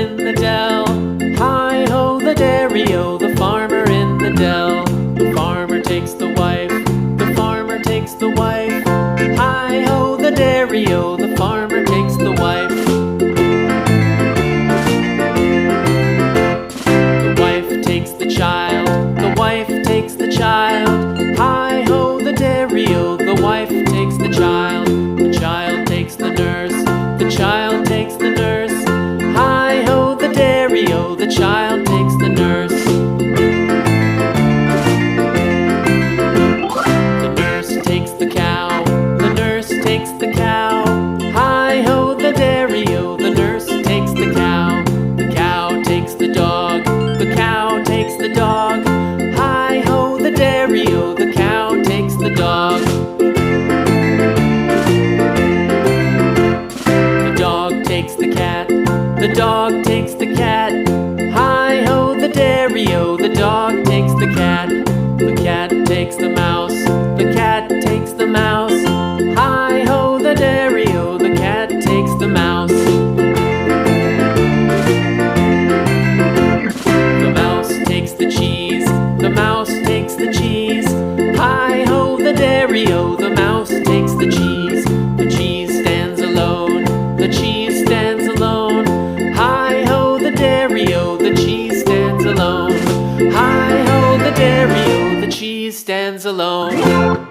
in the dell. Hi-ho, the dairy-o, the farmer in the dell. The farmer takes the wife, the farmer takes the wife. Hi-ho, the dairy-o, the farmer takes the wife. The wife takes the child, the wife takes the child. Hi-ho, the dairy-o, the wife takes the child. The child takes the nurse, the child takes the nurse. Hi-ho, the dairy-o, the child takes the nurse. The nurse takes the cow, the nurse takes the cow. Hi-ho, the dairy-o, the nurse takes the cow. The cow takes the dog, the cow takes the dog. Hi-ho, the dairy-o, the cow takes the dog. The dog takes the cat, the dog takes the cat. Hi-ho, the dairy-o, the dog takes the cat. The cat takes the mouse, the cat takes the mouse. Hi-ho, the dairy-o, the cat takes the mouse. The mouse takes the cheese, the mouse takes the cheese. Hi-ho, the dairy-o, the mouse takes the cheese. The cheese stands alone, the cheese stands alone. Hi-ho, the dairy-o, the cheese stands alone. Hi-ho, the dairy-o, the cheese stands alone.